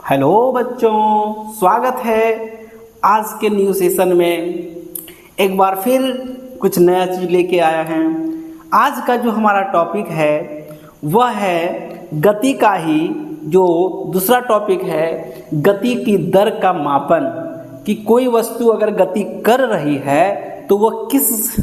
Hello बच्चों, स्वागत है आज के न्यू सेशन में। एक बार फिर कुछ नया चीज़ लेके आया हैं। आज का जो हमारा टॉपिक है वह है गति का ही जो दूसरा टॉपिक है, गति की दर का मापन। कि कोई वस्तु अगर गति कर रही है तो वह किस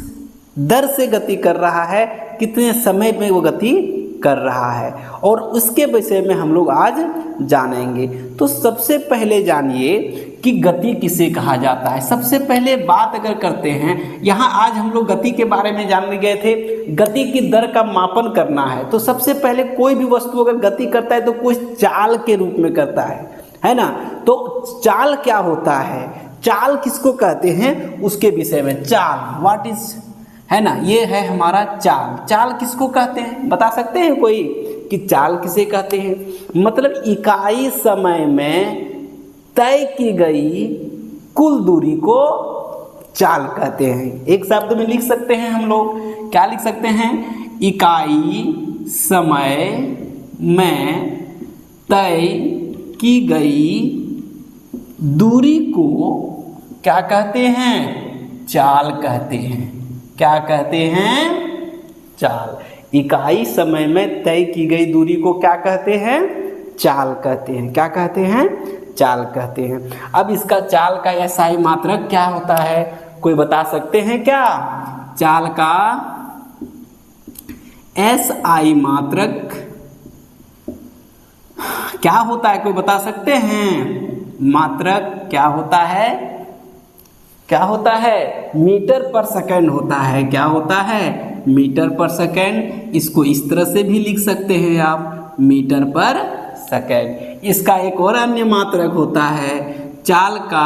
दर से गति कर रहा है, कितने समय में वो गति कर रहा है, और उसके विषय में हम लोग आज जानेंगे। तो सबसे पहले जानिए कि गति किसे कहा जाता है। सबसे पहले बात अगर करते हैं, यहाँ आज हम लोग गति के बारे में जानने गए थे। गति की दर का मापन करना है तो सबसे पहले कोई भी वस्तु अगर गति करता है तो कुछ चाल के रूप में करता है ना। तो चाल क्या होता है, चाल किसको कहते हैं, उसके विषय में। चाल व्हाट इज, है ना, ये है हमारा चाल। चाल किसको कहते हैं, बता सकते हैं कोई कि चाल किसे कहते हैं? मतलब इकाई समय में तय की गई कुल दूरी को चाल कहते हैं। एक शब्द में लिख सकते हैं हम लोग, क्या लिख सकते हैं? इकाई समय में तय की गई दूरी को क्या कहते हैं? चाल कहते हैं। क्या कहते हैं? चाल। इकाई समय में तय की गई दूरी को क्या कहते हैं? चाल कहते हैं। क्या कहते हैं? चाल कहते हैं। अब इसका चाल का एसआई मात्रक क्या होता है, कोई बता सकते हैं क्या? चाल का एसआई मात्रक क्या होता है, कोई बता सकते हैं? मात्रक क्या होता है? क्या होता है? मीटर पर सेकंड होता है। क्या होता है? मीटर पर सेकंड। इसको इस तरह से भी लिख सकते हैं आप, मीटर पर सेकंड। इसका एक और अन्य मात्रक होता है, चाल का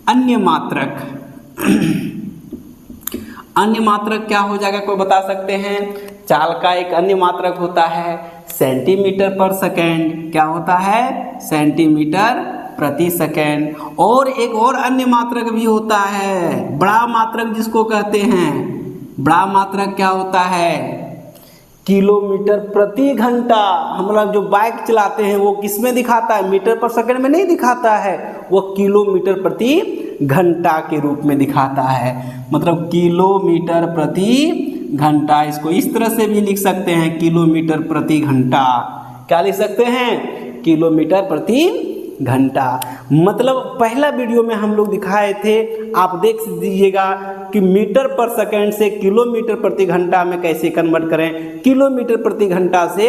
अन्य मात्रक। अन्य मात्रक क्या हो जाएगा, कोई बता सकते हैं? चाल का एक अन्य मात्रक होता है सेंटीमीटर पर सेकंड। क्या होता है? सेंटीमीटर प्रति सेकंड। और एक और अन्य मात्रक भी होता है, बड़ा मात्रक जिसको कहते हैं। बड़ा मात्रक क्या होता है? किलोमीटर प्रति घंटा। हम लोग जो बाइक चलाते हैं वो किस में दिखाता है? मीटर पर सेकंड में नहीं दिखाता है, वो किलोमीटर प्रति घंटा के रूप में दिखाता है। मतलब किलोमीटर प्रति घंटा। इसको इस तरह से भी लिख सकते हैं, किलोमीटर प्रति घंटा। क्या लिख सकते हैं? किलोमीटर प्रति घंटा। मतलब पहला वीडियो में हम लोग दिखाए थे, आप देख दीजिएगा कि मीटर पर सेकंड से किलोमीटर प्रति घंटा में कैसे कन्वर्ट करें, किलोमीटर प्रति घंटा से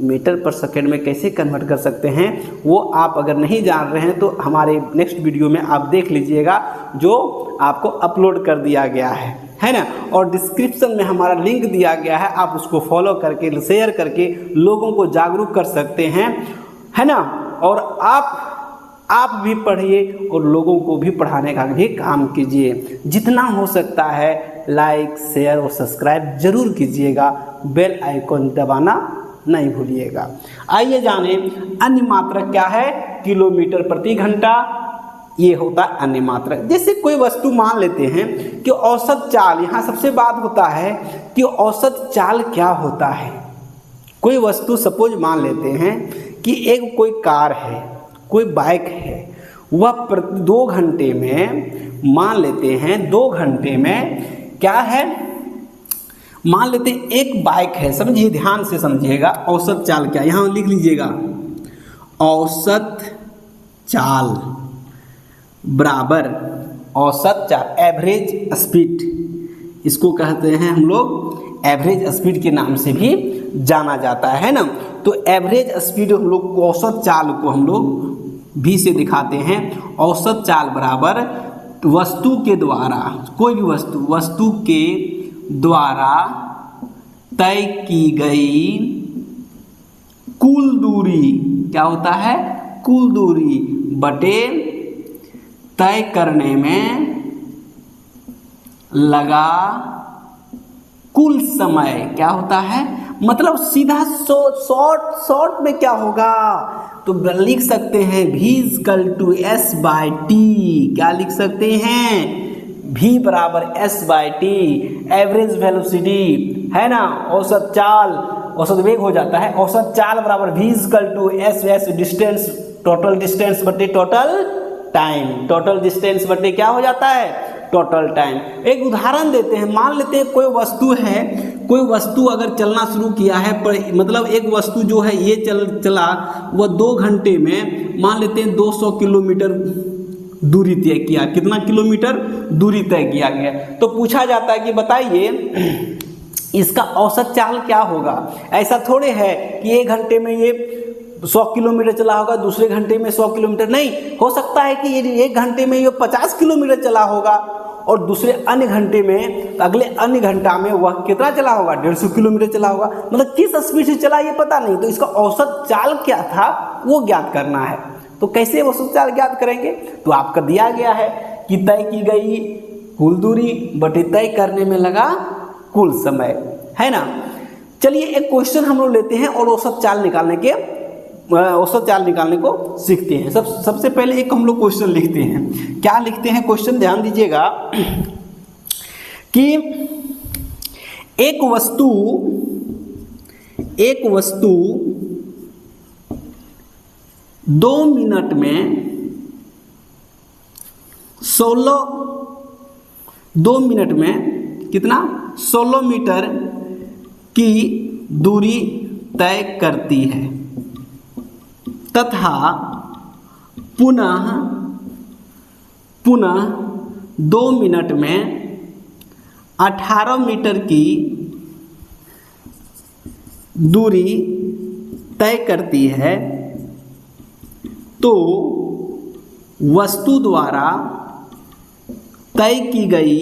मीटर पर सेकंड में कैसे कन्वर्ट कर सकते हैं। वो आप अगर नहीं जान रहे हैं तो हमारे नेक्स्ट वीडियो में आप देख लीजिएगा, जो आपको अपलोड कर दिया गया है ना। और डिस्क्रिप्शन में हमारा लिंक दिया गया है, आप उसको फॉलो करके शेयर करके लोगों को जागरूक कर सकते हैं, है ना। और आप भी पढ़िए और लोगों को भी पढ़ाने का भी काम कीजिए। जितना हो सकता है लाइक, शेयर और सब्सक्राइब जरूर कीजिएगा। बेल आइकन दबाना नहीं भूलिएगा। आइए जाने अन्य मात्रक क्या है। किलोमीटर प्रति घंटा, ये होता है अन्य मात्रक। जैसे कोई वस्तु मान लेते हैं कि औसत चाल, यहाँ सबसे बात होता है कि औसत चाल क्या होता है। कोई वस्तु सपोज मान लेते हैं कि एक कोई कार है, कोई बाइक है, वह 2 घंटे में, मान लेते हैं 2 घंटे में क्या है, मान लेते हैं एक बाइक है। समझिए, ध्यान से समझिएगा। औसत चाल क्या, यहाँ लिख लीजिएगा, औसत चाल बराबर औसत चाल, एवरेज स्पीड। इसको कहते हैं हम लोग एवरेज स्पीड के नाम से भी जाना जाता है ना। तो एवरेज स्पीड हम लोग, औसत चाल को हम लोग भी से दिखाते हैं। औसत चाल बराबर वस्तु के द्वारा, कोई भी वस्तु के द्वारा तय की गई कुल दूरी। क्या होता है? कुल दूरी बटे तय करने में लगा कुल समय। क्या होता है? मतलब सीधा शॉर्ट में क्या होगा, तो लिख सकते हैं V=S/T। क्या लिख सकते हैं? V = S/T, एवरेज वेलोसिटी, है ना, औसत चाल औसत वेग हो जाता है औसत चाल बराबर v equal to s distance, total distance बटे टोटल टाइम। टोटल डिस्टेंस बटे क्या हो जाता है, टोटल टाइम। एक उदाहरण देते हैं, मान लेते हैं कोई वस्तु है, कोई वस्तु अगर चलना शुरू किया है, पर मतलब एक वस्तु जो है ये चला वह 2 घंटे में मान लेते हैं 200 किलोमीटर दूरी तय किया। कितना किलोमीटर दूरी तय किया गया। तो पूछा जाता है कि बताइए इसका औसत चाल क्या होगा। ऐसा थोड़े है कि 1 घंटे में ये 100 किलोमीटर चला होगा, दूसरे घंटे में 100 किलोमीटर, नहीं हो सकता है कि ये 1 घंटे में ये 50 किलोमीटर चला होगा और दूसरे अन्य घंटे में, अगले अन्य घंटा में वह कितना चला होगा, 150 किलोमीटर चला होगा। मतलब किस स्पीड से चला ये पता नहीं, तो इसका औसत चाल क्या था वो ज्ञात करना है। तो कैसे औसत चाल ज्ञात करेंगे, तो आपका दिया गया है कि तय की गई कुल दूरी बटे तय करने में लगा कुल समय, है ना। चलिए एक क्वेश्चन हम लोग लेते हैं और औसत चाल निकालने को सीखते हैं। सबसे पहले एक हम लोग क्वेश्चन लिखते हैं। क्या लिखते हैं क्वेश्चन, ध्यान दीजिएगा कि एक वस्तु 2 मिनट में 16 मीटर की दूरी तय करती है तथा पुनः 2 मिनट में 18 मीटर की दूरी तय करती है, तो वस्तु द्वारा तय की गई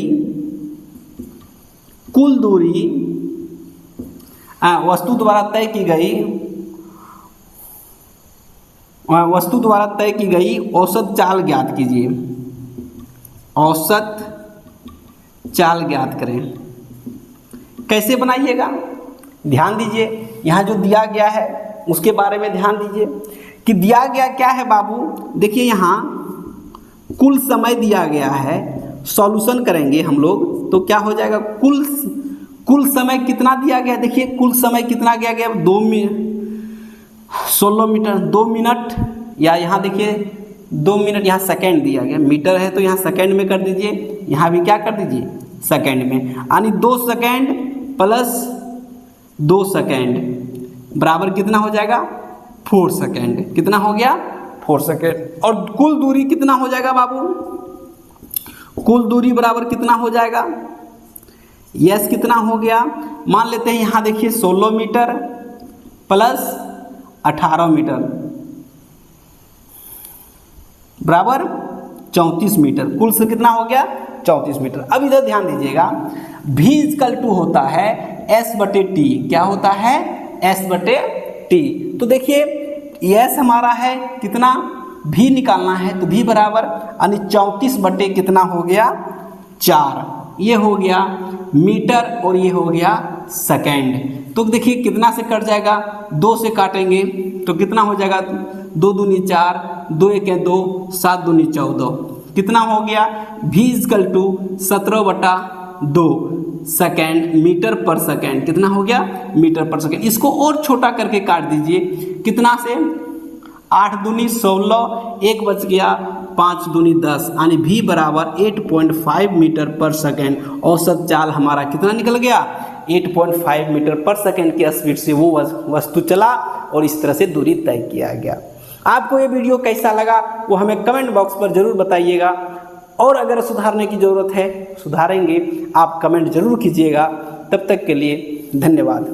कुल दूरी, वस्तु द्वारा तय की गई औसत चाल ज्ञात कीजिए। औसत चाल ज्ञात करें। कैसे बनाइएगा, ध्यान दीजिए, यहाँ जो दिया गया है उसके बारे में ध्यान दीजिए कि दिया गया क्या है बाबू। देखिए यहाँ कुल समय दिया गया है, सॉल्यूशन करेंगे हम लोग तो क्या हो जाएगा, कुल समय कितना दिया गया। देखिए कुल समय कितना दिया गया, 16 मीटर, 2 मिनट, या यहाँ देखिए 2 मिनट, यहाँ सेकेंड दिया गया, मीटर है तो यहाँ सेकेंड में कर दीजिए, यहाँ भी क्या कर दीजिए सेकेंड में, यानी 2 सेकेंड प्लस 2 सेकेंड बराबर कितना हो जाएगा 4 सेकेंड। कितना हो गया 4 सेकेंड। और कुल दूरी कितना हो जाएगा बाबू, कुल दूरी बराबर कितना हो जाएगा, यस कितना हो गया, मान लेते हैं यहाँ देखिए 16 मीटर प्लस 18 मीटर बराबर 34 मीटर। कुल से कितना हो गया 34 मीटर। अब इधर ध्यान दीजिएगा, v इक्वल टू होता है s बटे टी। क्या होता है, s बटे टी। तो देखिए s हमारा है कितना, v निकालना है तो v बराबर यानी 34 बटे कितना हो गया 4, ये हो गया मीटर और ये हो गया सेकेंड। तो देखिए कितना से कट जाएगा, 2 से काटेंगे तो कितना हो जाएगा, 2 दूनी 4, 2 एक 2, 7 दूनी 14, कितना हो गया v equal to 17/2 second meter पर सेकेंड। कितना हो गया मीटर पर सेकेंड। इसको और छोटा करके काट दीजिए, कितना से 8 दूनी 16, 1 बच गया, 5 दूनी 10, यानी v बराबर 8.5 मीटर पर सेकेंड। औसत चाल हमारा कितना निकल गया 8.5 मीटर पर सेकेंड की स्पीड से वो वस्तु चला और इस तरह से दूरी तय किया गया। आपको ये वीडियो कैसा लगा वो हमें कमेंट बॉक्स पर ज़रूर बताइएगा, और अगर सुधारने की ज़रूरत है सुधारेंगे, आप कमेंट ज़रूर कीजिएगा। तब तक के लिए धन्यवाद।